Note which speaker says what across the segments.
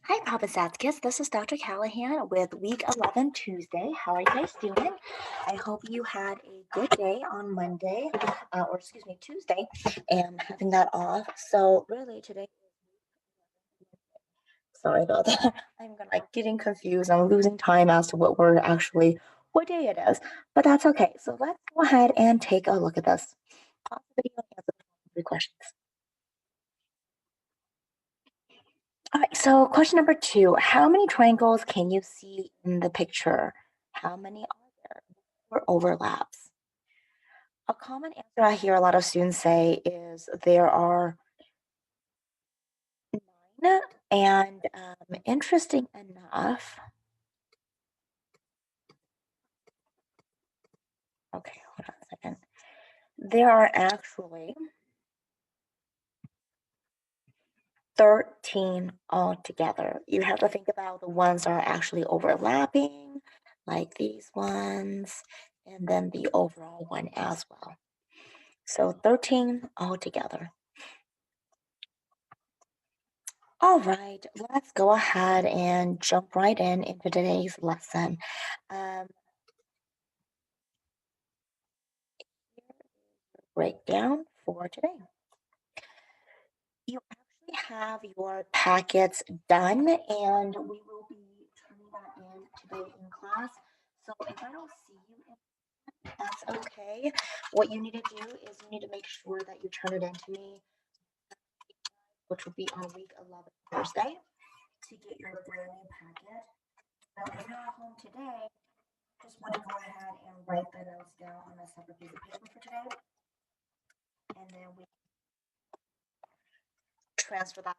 Speaker 1: Hi, ProbStats kids. This is Dr. Callahan with week 11 Tuesday. How are you guys doing? I hope you had a good day on Monday, Tuesday, and having that off. So really today, sorry about that. I'm gonna getting confused. I'm losing time as to what day it is, but that's okay. So let's go ahead and take a look at this. Pause the video and answer the following 3 questions. All right, so question number 2, how many triangles can you see in the picture? How many are there? Or overlaps? A common answer I hear a lot of students say is there are 9, and interesting enough, okay, hold on a second. There are actually 13 altogether. You have to think about the ones that are actually overlapping, like these ones, and then the overall one as well. So 13 altogether. All right, let's go ahead and jump right into today's lesson. Um, Breakdown for today. You actually have your packets done, and we will be turning that in today in class. So if I don't see you in, that's okay. What you need to do is you need to make sure that you turn it in to me, which will be on week 11 Thursday, to get your brand new packet. Now, if you're not home today, just want to go ahead and write the notes down on a separate piece of paper for today, and then we transfer that.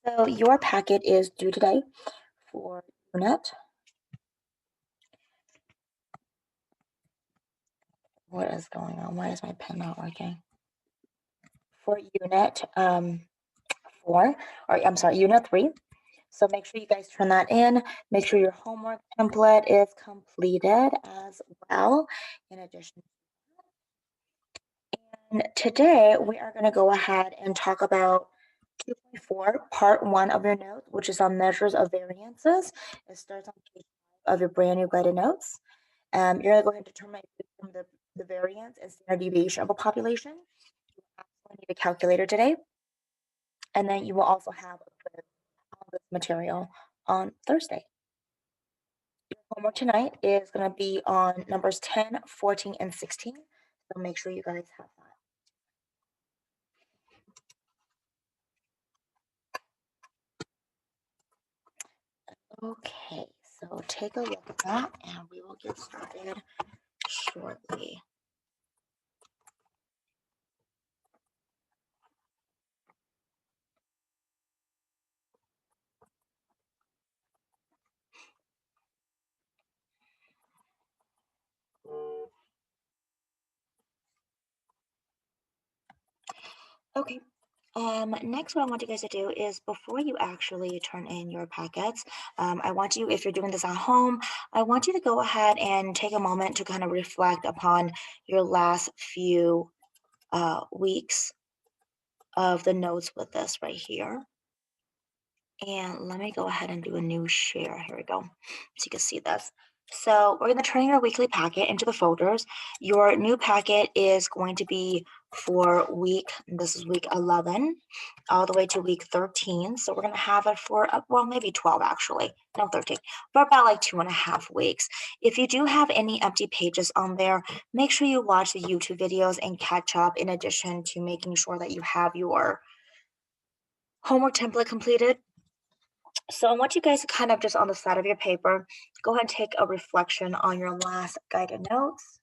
Speaker 1: So your packet is due today for unit. What is going on? Why is my pen not working? For unit 4, or I'm sorry, unit 3. So make sure you guys turn that in. Make sure your homework template is completed as well. In addition, and today we are going to go ahead and talk about 2.4, part 1 of your note, which is on measures of variances. It starts on page 5 of your brand new guided notes. You're going to go ahead and determine the variance and standard deviation of a population. You also need a calculator today. And then you will also have a quiz on this material on Thursday. Your homework tonight is going to be on numbers 10, 14, and 16. So make sure you guys have that. Okay, so take a look at that and we will get started shortly. Okay. Next, what I want you guys to do is before you actually turn in your packets, I want you, if you're doing this at home, I want you to go ahead and take a moment to kind of reflect upon your last few weeks of the notes with this right here. And let me go ahead and do a new share. Here we go. So you can see this. So we're going to turn your weekly packet into the folders. Your new packet is going to be for this is week 11, all the way to week 13. So we're going to have it for, well, maybe 12 actually. No, 13. For about like 2.5 weeks. If you do have any empty pages on there, make sure you watch the YouTube videos and catch up in addition to making sure that you have your homework template completed. So I want you guys to kind of just on the side of your paper, go ahead and take a reflection on your last guided notes.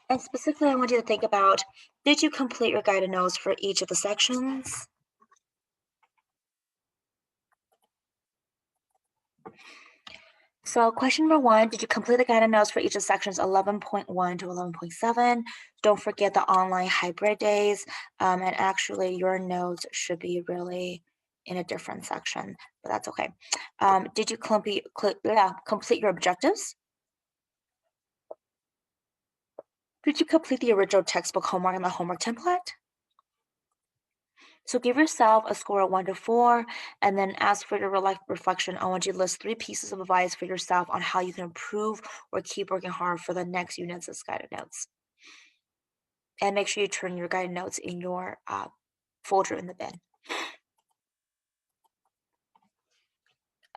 Speaker 1: And specifically, I want you to think about, did you complete your guided notes for each of the sections? So question number 1, did you complete the guided notes for each of sections 11.1 to 11.7? Don't forget the online hybrid days. And actually, your notes should be really in a different section, but that's okay. Did you complete your objectives? Did you complete the original textbook homework and the homework template? So give yourself a score of 1 to 4, and then as for your reflection, I want you to list 3 pieces of advice for yourself on how you can improve or keep working hard for the next units as guided notes. And make sure you turn your guided notes in your folder in the bin.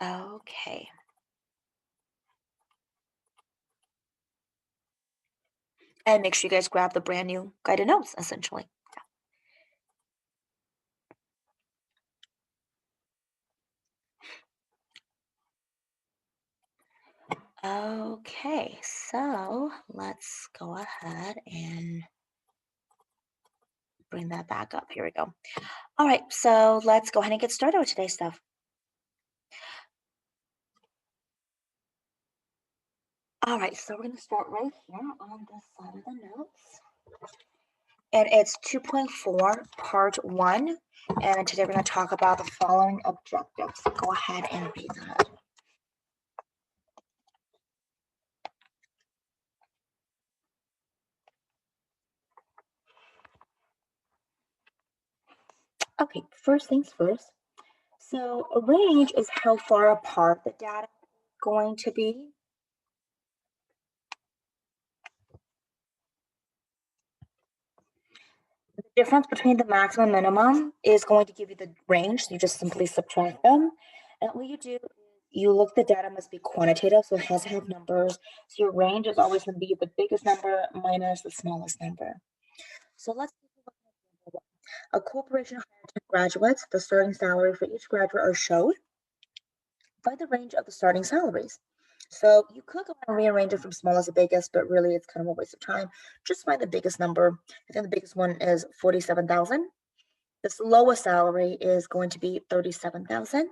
Speaker 1: Okay. And make sure you guys grab the brand new guided notes, essentially. Okay, so let's go ahead and bring that back up. Here we go. All right, so let's go ahead and get started with today's stuff. All right, so we're going to start right here on this side of the notes. And it's 2.4, part 1. And today we're going to talk about the following objectives. So go ahead and read that. Okay, first things first. So a range is how far apart the data is going to be. The difference between the maximum and minimum is going to give you the range. So you just simply subtract them. And what you do is you look, the data must be quantitative, so it has to have numbers. So your range is always going to be the biggest number minus the smallest number. So let's take a look at example 1. A corporation hired 10 graduates. The starting salary for each graduate are shown by the range of the starting salaries. So you could go and rearrange it from smallest to biggest, but really it's kind of a waste of time. Just find the biggest number. I think the biggest one is 47,000. This lowest salary is going to be 37,000.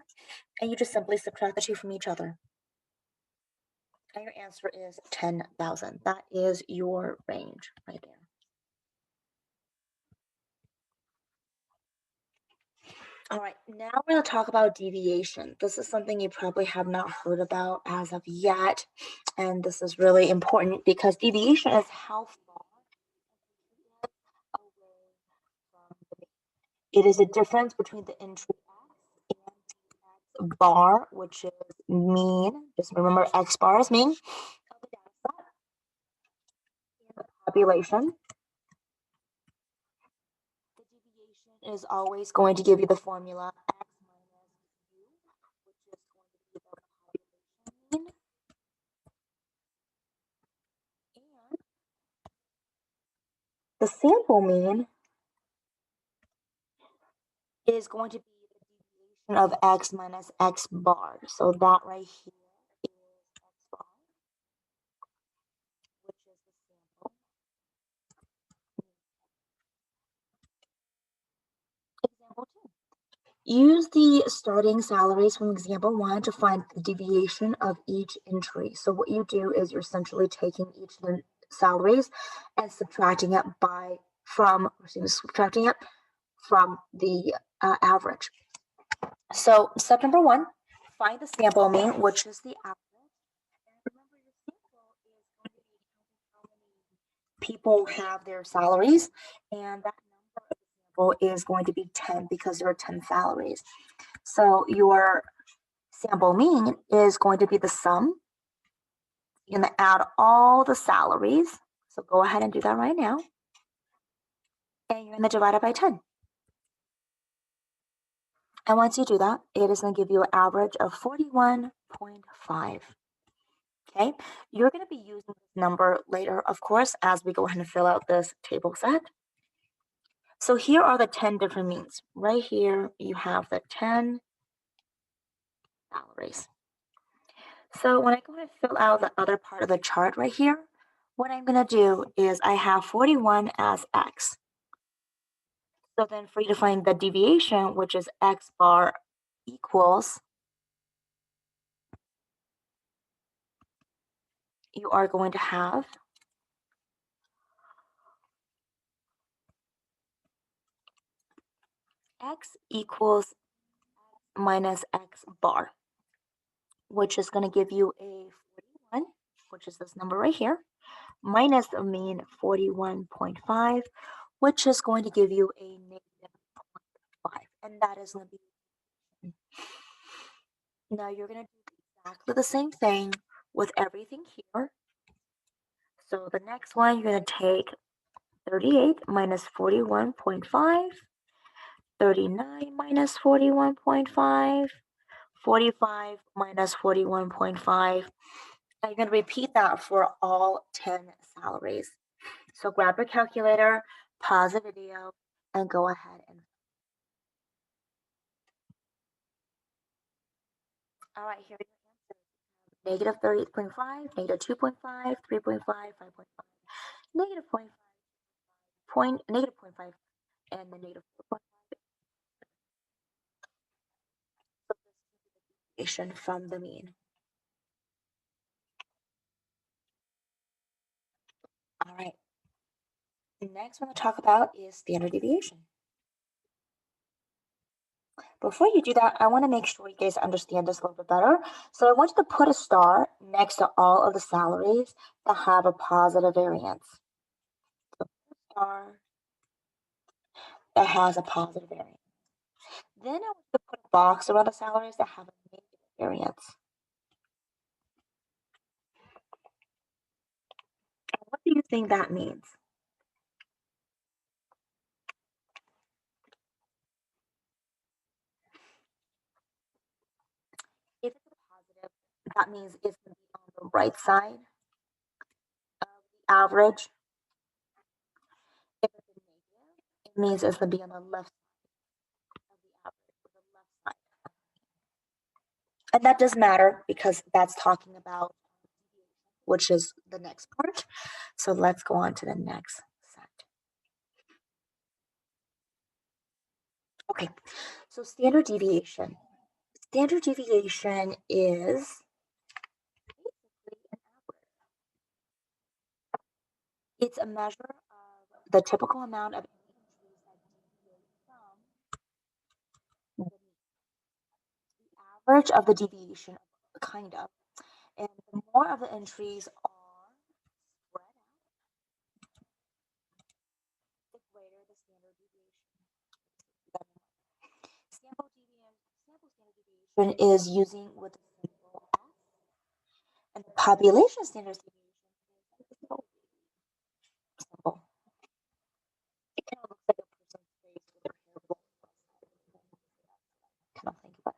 Speaker 1: And you just simply subtract the two from each other. And your answer is 10,000. That is your range right there. All right, now we're going to talk about deviation. This is something you probably have not heard about as of yet. And this is really important because deviation is how far away from the mean. It is a difference between the entry x and the x bar, which is mean. Just remember x bar is mean of the data set and the population. The deviation is always going to give you the formula x minus u, which is going to be the population mean. And the sample mean is going to be the deviation of x minus x bar. So that right here is x bar, which is the sample. Example 2. Use the starting salaries from example 1 to find the deviation of each entry. So what you do is you're essentially taking each of the salaries and subtracting it from the average. So step number 1, find the sample mean, which is the average. And remember, your sample is going to be how many people have their salaries, and that number of the sample is going to be 10 because there are 10 salaries. So your sample mean is going to be the sum. You're going to add all the salaries. So go ahead and do that right now. And you're going to divide it by 10. And once you do that, it is going to give you an average of 41.5. Okay, you're going to be using this number later, of course, as we go ahead and fill out this table set. So here are the 10 different means. Right here, you have the 10 salaries. So when I go ahead and fill out the other part of the chart right here, what I'm going to do is I have 41 as x. So then for you to find the deviation, which is x bar equals, you are going to have x equals minus x bar, which is going to give you a 41, which is this number right here, minus the mean 41.5, which is going to give you a negative 0.5. And that is going to be. Now you're going to do exactly the same thing with everything here. So the next one, you're going to take 38 minus 41.5, 39 minus 41.5, 45 minus 41.5. And you're going to repeat that for all 10 salaries. So grab your calculator, pause the video, and go ahead and. All right, here are your answers. Negative 38.5, negative 2.5, 3.5, 5.5, negative 0.5, negative 0.5, and the negative 4.5. So this is the deviation from the mean. All right. The next one to talk about is standard deviation. Before you do that, I want to make sure you guys understand this a little bit better. So I want you to put a star next to all of the salaries that have a positive variance. So a star that has a positive variance. Then I want you to put a box around the salaries that have a negative variance. What do you think that means? If it's a positive, that means it's going to be on the right side of the average. If it's a negative, it means it's going to be on the left side of the average, or the left side. And that does matter because that's talking about, which is the next part. So let's go on to the next set. Okay, so standard deviation. Standard deviation is basically an average. It's a measure of the typical amount of entries that deviate from the mean. The average of the deviation, kind of. And the more of the entries are spread out, the greater the standard deviation. Sample standard deviation is using with the symbol S, and the population standard deviation is with the symbol. It kind of looks like a person's face with their hair blown kind of thing. But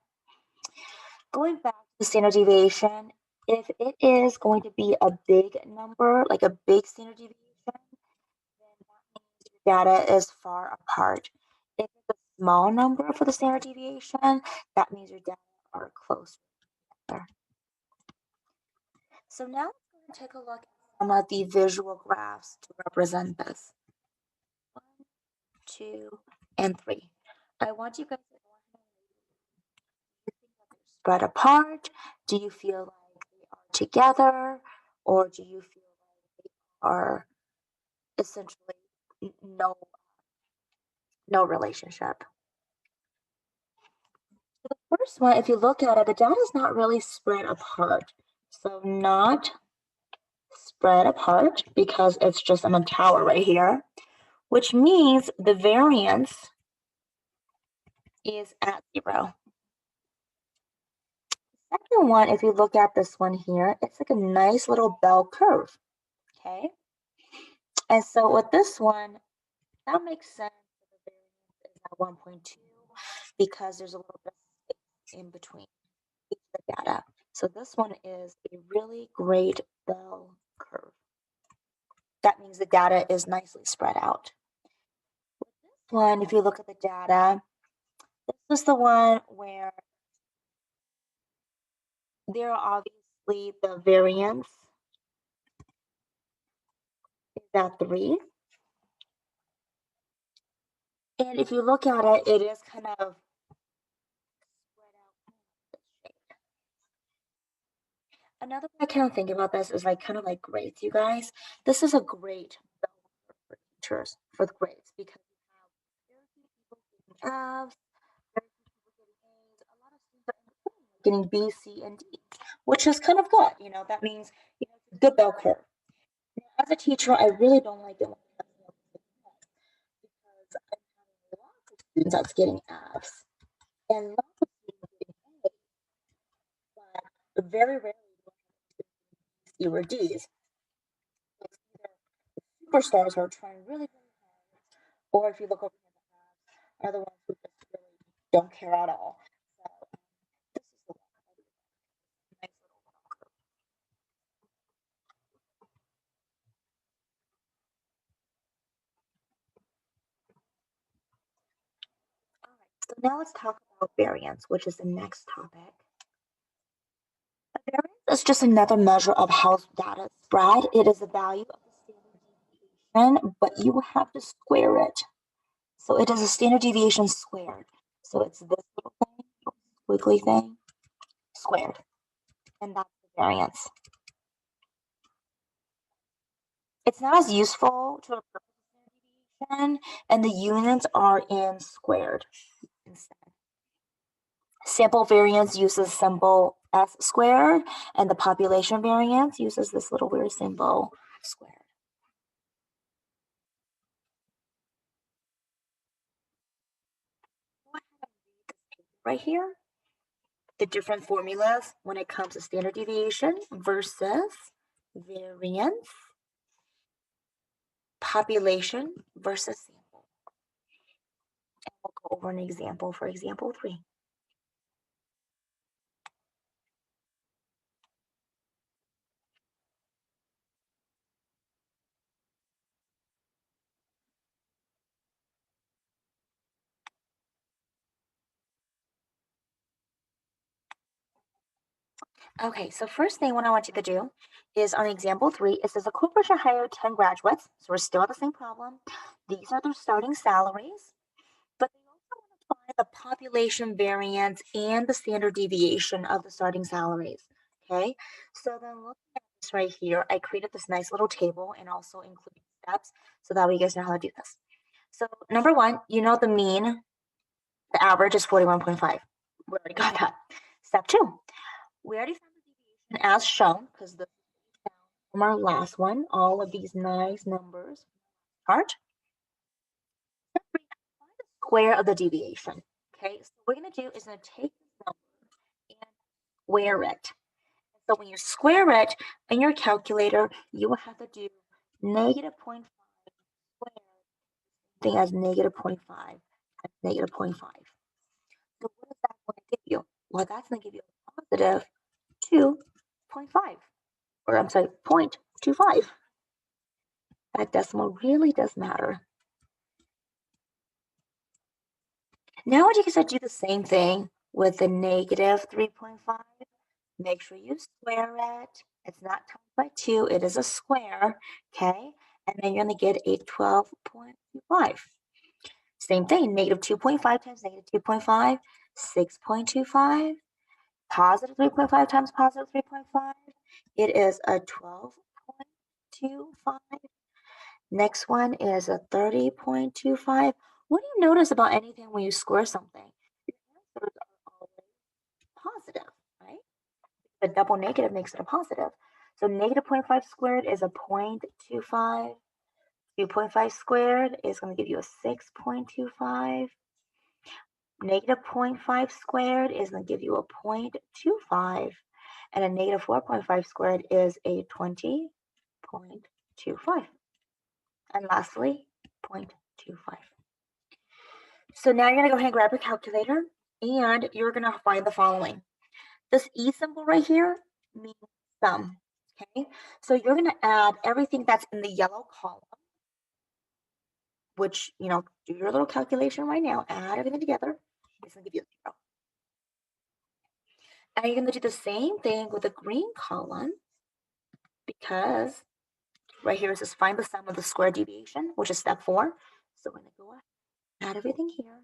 Speaker 1: going back to the standard deviation, if it is going to be a big number, like a big standard deviation, then that means your data is far apart. If it's a small number for the standard deviation, that means your data are close together. So now let's go and take a look at some of the visual graphs to represent this. 1, 2, and 3. I want you guys to go ahead and do you think that they're spread apart? Do you feel like they are together? Or do you feel like they are essentially no relationship? So the first one, if you look at it, the data is not really spread apart. So not spread apart because it's just on a tower right here, which means the variance is at 0. Second one, if you look at this one here, it's like a nice little bell curve, okay? And so with this one, that makes sense that the variance is at 1.2 because there's a little bit of space in between each of the data. So this one is a really great bell curve. That means the data is nicely spread out. With this one, if you look at the data, this is the one where there are obviously the variance is at 3. And if you look at it, it is kind of spread out this shape. Another way I kind of think about this is like kind of like grades, you guys. This is a great bell curve for teachers for the grades because you have very few people getting Fs, very few people getting As, a lot getting B, C, and D, which is kind of good. That means it's a good bell curve. Now, as a teacher, I really don't like it when I have because I'm having lots of students that's getting Fs and lots of students getting A's, but very rarely do I have C or D's. It's either the superstars who are trying really, really hard, or if you look over here, the Fs are the ones who just really don't care at all. So this is the one. Nice little bell curve. All right, so now let's talk about variance, which is the next topic. A variance is just another measure of how data is spread. It is the value of the standard deviation, but you have to square it. So it is a standard deviation squared. So it's this little thing, squiggly thing, squared. And that's the variance. It's not as useful to a purpose of standard deviation, and the units are in squared instead. Sample variance uses symbol S squared, and the population variance uses this little weird symbol squared. Right here, the different formulas when it comes to standard deviation versus variance, population versus sample. And we'll go over an example for example 3. Okay, so first thing what I want you to do is on example 3, it says a corporation hired 10 graduates. So we're still at the same problem. These are their starting salaries, but they also want to find the population variance and the standard deviation of the starting salaries. Okay, so then looking at this right here, I created this nice little table and also included steps so that way you guys know how to do this. So number 1, the mean, the average is 41.5. We already got that. Step 2, we already found the deviation as shown because this is found from our last one, all of these nice numbers chart. Step 3, find the square of the deviation. Okay, so what we're going to do is going to take this number and square it. So when you square it in your calculator, you will have to do negative 0.5 squared, thing as negative 0.5 times negative 0.5. So what is that going to give you? Well, that's going to give you a positive 2.5, or I'm sorry, 0.25. That decimal really does matter. Now what you can do the same thing with the negative 3.5. Make sure you square it. It's not times by 2, it is a square, okay? And then you're going to get a 12.25. Same thing, negative 2.5 times negative 2.5, 6.25. Positive 3.5 times positive 3.5, it is a 12.25. Next one is a 30.25. What do you notice about anything when you square something? Your answers are always positive, right? The double negative makes it a positive. So negative 0.5 squared is a 0.25. 2.5 squared is going to give you a 6.25. Negative 0.5 squared is going to give you a 0.25. And a negative 4.5 squared is a 20.25. And lastly, 0.25. So now you're going to go ahead and grab your calculator and you're going to find the following. This E symbol right here means sum. Okay, so you're going to add everything that's in the yellow column, which, do your little calculation right now, add everything together. It's going to give you a 0. And you're going to do the same thing with the green column because right here it says find the sum of the square deviation, which is step 4. So we're going to go ahead, add everything here.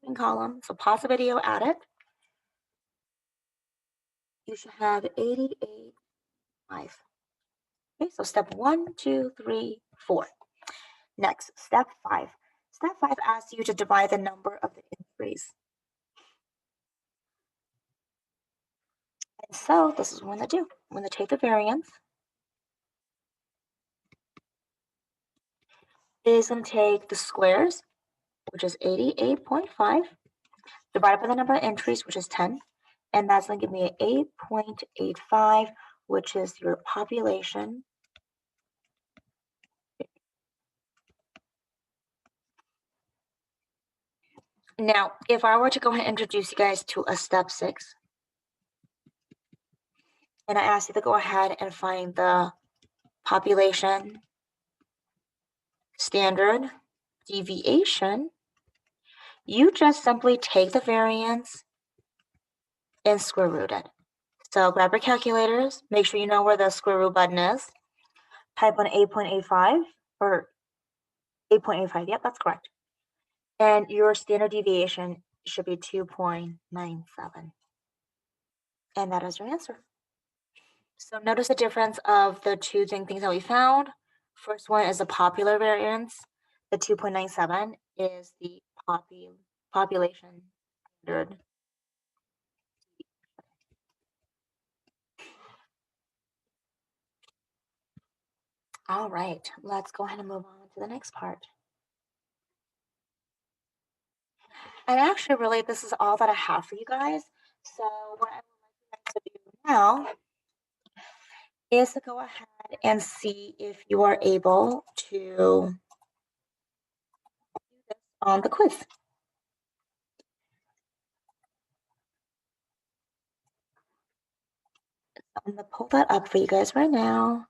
Speaker 1: Green column. So pause the video, add it. You should have 88.5. Okay, so step 1, 2, 3, 4. Next, step 5. Step 5 asks you to divide the number of the entries. So this is what I'm going to do. I'm going to take the variance. It is going to take the squares, which is 88.5, divided by the number of entries, which is 10. And that's going to give me 8.85, which is your population. Now, if I were to go ahead and introduce you guys to a step 6, and I ask you to go ahead and find the population, standard, deviation, you just simply take the variance and square root it. So grab your calculators, make sure you know where the square root button is. Type on 8.85 or 8.85. Yep, that's correct. And your standard deviation should be 2.97. And that is your answer. So notice the difference of the two things that we found. First one is the popular variance. The 2.97 is the population standard. All right, let's go ahead and move on to the next part. And actually, really, this is all that I have for you guys. So what I would like you guys to do now is to go ahead and see if you are able to do this on the quiz. I'm going to pull that up for you guys right now.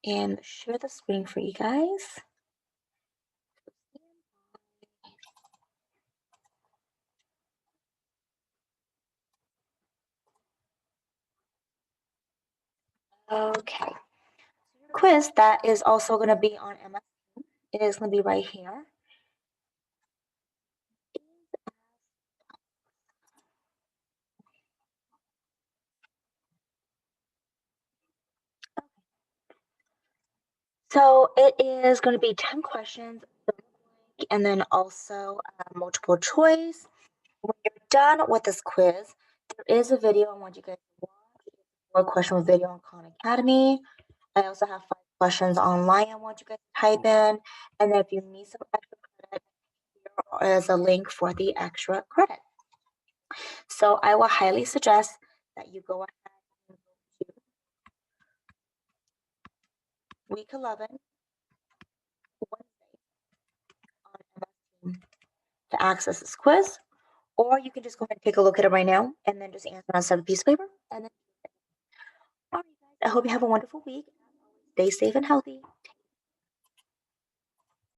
Speaker 1: And share the screen for you guys. Okay. Quiz that is also going to be on MS. It is going to be right here. So it is going to be 10 questions and then also multiple choice. When you're done with this quiz, there is a video I want you guys to watch. More question video on Khan Academy. I also have 5 questions online I want you guys to type in. And then if you need some extra credit, here is a link for the extra credit. So I will highly suggest that you go ahead and go to week 11, Wednesday, on MS Team to access this quiz. Or you can just go ahead and take a look at it right now and then just answer on a piece of paper. And then, all right, guys, I hope you have a wonderful week. Stay safe and healthy.